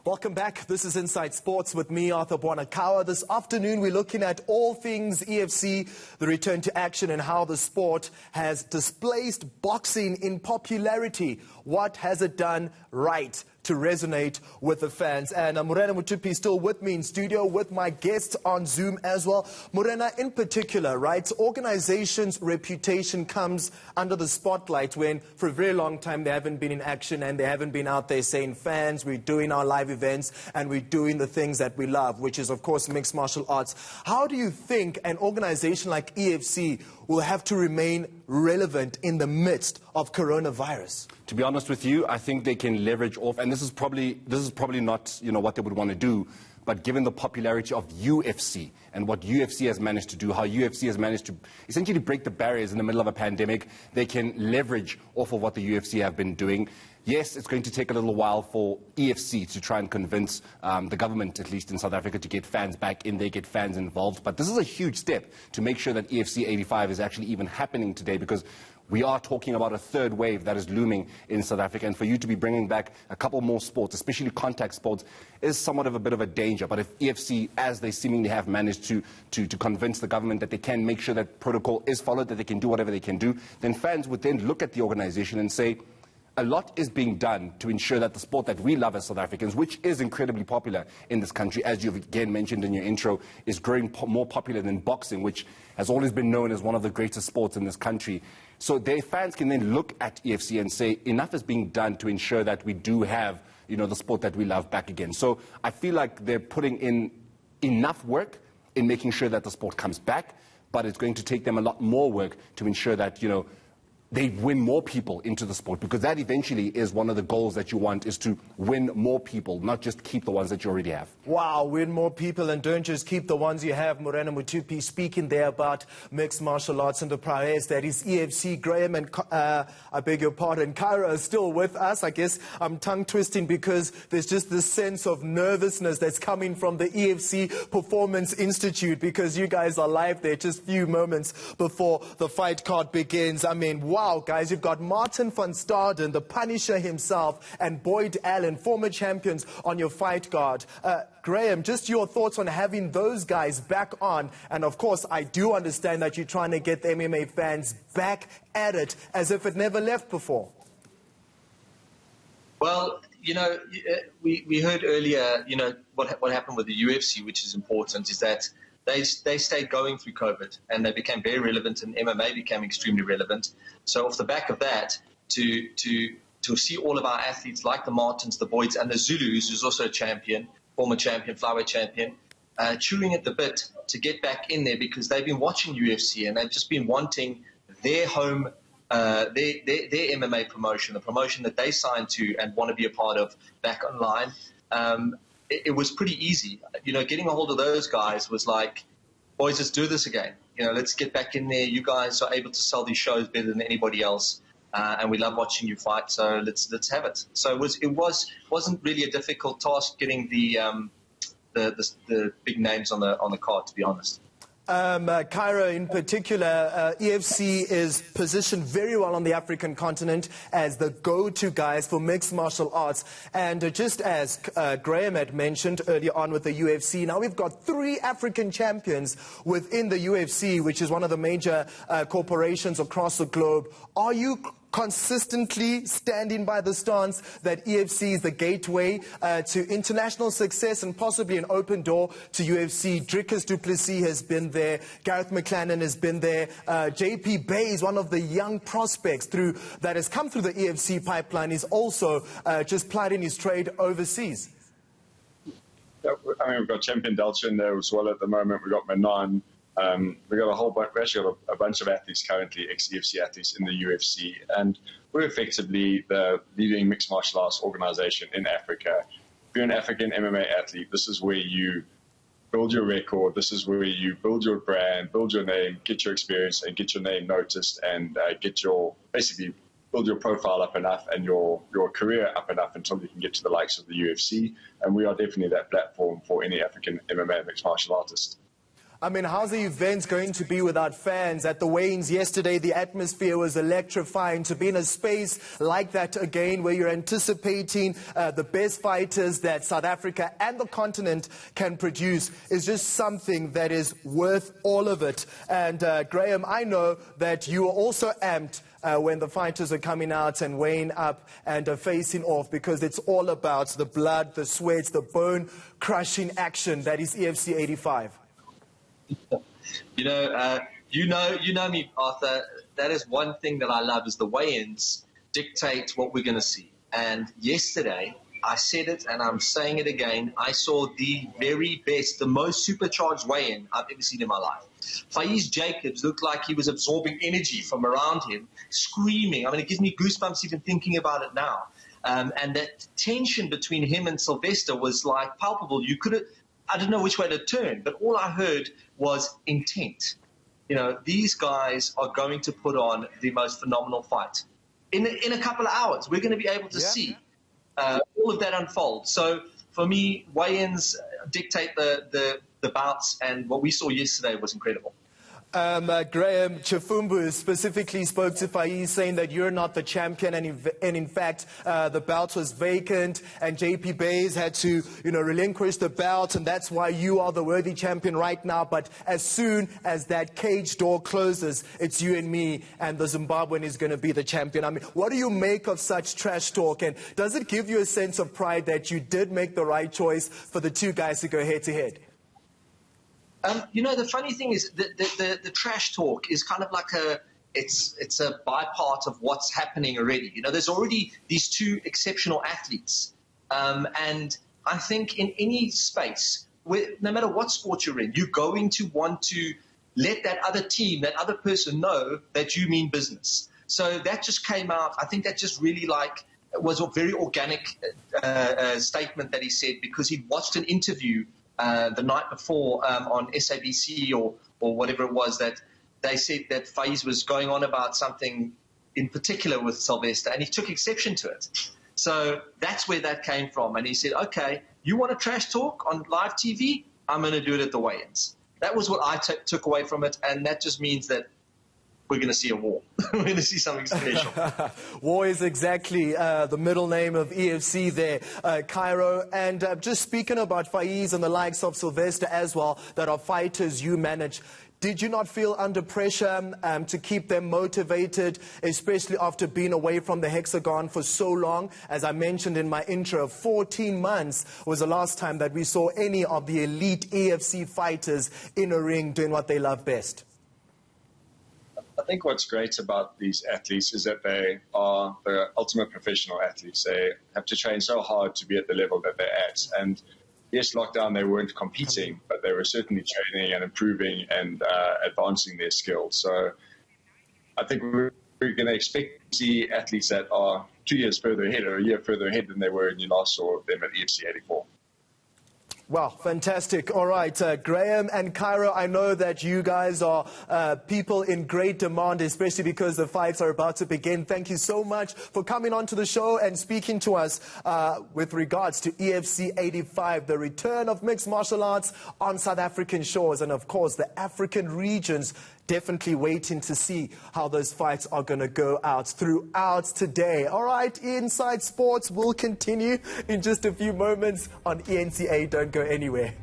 Welcome back. This is Inside Sports with me, Arthur Bonakawa. This afternoon, we're looking at all things EFC, the return to action, and how the sport has displaced boxing in popularity. What has it done right to resonate with the fans? And Morena Mutupi still with me in studio with my guests on Zoom as well. Morena, in particular, right, organization's reputation comes under the spotlight when for a very long time they haven't been in action and they haven't been out there saying, fans, we're doing our live events and we're doing the things that we love, which is, of course, mixed martial arts. How do you think an organization like EFC will have to remain relevant in the midst of coronavirus? To be honest with you, I think they can leverage off, and this is probably not what they would want to do, but given the popularity of UFC and what UFC has managed to do, how UFC has managed to essentially break the barriers in the middle of a pandemic, they can leverage off of what the UFC have been doing. Yes, it's going to take a little while for EFC to try and convince the government, at least in South Africa, to get fans back in there, get fans involved. But this is a huge step to make sure that EFC 85 is actually even happening today, because we are talking about a third wave that is looming in South Africa. And for you to be bringing back a couple more sports, especially contact sports, is somewhat of a bit of a danger. But if EFC, as they seemingly have managed to convince the government that they can make sure that protocol is followed, that they can do whatever they can do, then fans would then look at the organization and say, a lot is being done to ensure that the sport that we love as South Africans, which is incredibly popular in this country, as you've again mentioned in your intro, is growing more popular than boxing, which has always been known as one of the greatest sports in this country. So their fans can then look at EFC and say, enough is being done to ensure that we do have, the sport that we love back again. So I feel like they're putting in enough work in making sure that the sport comes back, but it's going to take them a lot more work to ensure that, they win more people into the sport, because that eventually is one of the goals that you want, is to win more people, not just keep the ones that you already have. Wow, win more people and don't just keep the ones you have. Morena Mutupi speaking there about mixed martial arts and the prowess that is EFC. Graham and, I beg your pardon, Kyra is still with us. I guess I'm tongue-twisting because there's just this sense of nervousness that's coming from the EFC Performance Institute, because you guys are live there just a few moments before the fight card begins. I mean, wow, guys, you've got Martin van Staden, the Punisher himself, and Boyd Allen, former champions, on your fight card. Graham, just your thoughts on having those guys back on. And of course, I do understand that you're trying to get the MMA fans back at it as if it never left before. Well, we heard earlier, what happened with the UFC, which is important, is that they stayed going through COVID and they became very relevant, and MMA became extremely relevant. So off the back of that, to see all of our athletes like the Martins, the Boyds, and the Zulus, who's also a champion, former champion, flyweight champion, chewing at the bit to get back in there, because they've been watching UFC and they've just been wanting their home, their MMA promotion, the promotion that they signed to and want to be a part of, back online. It was pretty easy. Getting a hold of those guys was like, boys, let's do this again. Let's get back in there. You guys are able to sell these shows better than anybody else, and we love watching you fight. So let's have it. So it wasn't really a difficult task getting the big names on the card, to be honest. Kyra, in particular, EFC is positioned very well on the African continent as the go-to guys for mixed martial arts. And just as Graham had mentioned earlier on with the UFC, now we've got 3 African champions within the UFC, which is one of the major corporations across the globe. Are you consistently standing by the stance that EFC is the gateway to international success and possibly an open door to UFC? Dricus du Plessis has been there. Gareth McLennan has been there. JP Bay is one of the young prospects that has come through the EFC pipeline. He's also just plying his trade overseas. Yeah, we've got Champion Delcha in there as well at the moment. We've got Manan. We've got a whole bunch. We actually got a bunch of athletes currently, ex-UFC athletes in the UFC, and we're effectively the leading mixed martial arts organization in Africa. If you're an African MMA athlete, this is where you build your record. This is where you build your brand, build your name, get your experience, and get your name noticed, and basically build your profile up enough and your career up enough until you can get to the likes of the UFC. And we are definitely that platform for any African MMA mixed martial artist. I mean, how's the event going to be without fans? At the weigh-ins yesterday, the atmosphere was electrifying. To be in a space like that again, where you're anticipating the best fighters that South Africa and the continent can produce, is just something that is worth all of it. And Graham, I know that you are also amped when the fighters are coming out and weighing up and facing off, because it's all about the blood, the sweat, the bone-crushing action that is EFC 85. You know me, Arthur. That is one thing that I love, is the weigh-ins dictate what we're going to see. And yesterday, I said it and I'm saying it again, I saw the very best, the most supercharged weigh-in I've ever seen in my life. Faiz Jacobs looked like he was absorbing energy from around him, screaming. I mean, it gives me goosebumps even thinking about it now. And that tension between him and Sylvester was like palpable. You could have, I didn't know which way to turn, but all I heard was intent. You know, these guys are going to put on the most phenomenal fight. In a couple of hours, we're going to be able to see all of that unfold. So for me, weigh-ins dictate the bouts, and what we saw yesterday was incredible. Graham, Chifumbu specifically spoke to Faiz, saying that you're not the champion, and in fact the belt was vacant and JP Bays had to relinquish the belt, and that's why you are the worthy champion right now. But as soon as that cage door closes, it's you and me, and the Zimbabwean is going to be the champion. I mean, what do you make of such trash talk, and does it give you a sense of pride that you did make the right choice for the two guys to go head to head? The funny thing is the trash talk is kind of like it's a bypart of what's happening already. There's already these two exceptional athletes. And I think in any space, no matter what sport you're in, you're going to want to let that other team, that other person know that you mean business. So that just came out. I think that just really was a very organic statement that he said, because he'd watched an interview the night before on SABC or whatever it was, that they said that Faiz was going on about something in particular with Sylvester, and he took exception to it. So that's where that came from. And he said, okay, you want to trash talk on live TV? I'm going to do it at the weigh-ins. That was what I took away from it, and that just means that we're going to see a war. We're going to see something special. War is exactly the middle name of EFC there, Cairo. And just speaking about Faiz and the likes of Sylvester as well, that are fighters you manage, did you not feel under pressure to keep them motivated, especially after being away from the hexagon for so long? As I mentioned in my intro, 14 months was the last time that we saw any of the elite EFC fighters in a ring doing what they love best. I think what's great about these athletes is that they are the ultimate professional athletes. They have to train so hard to be at the level that they're at. And yes, lockdown, they weren't competing, but they were certainly training and improving and advancing their skills. So I think we're going to expect to see athletes that are 2 years further ahead or a year further ahead than they were when you last saw them at EFC 84. Wow, fantastic. All right, Graham and Cairo, I know that you guys are people in great demand, especially because the fights are about to begin. Thank you so much for coming on to the show and speaking to us with regards to EFC 85, the return of mixed martial arts on South African shores. And of course, the African regions definitely waiting to see how those fights are going to go out throughout today. All right, Inside Sports will continue in just a few moments on eNCA. Don't go anywhere.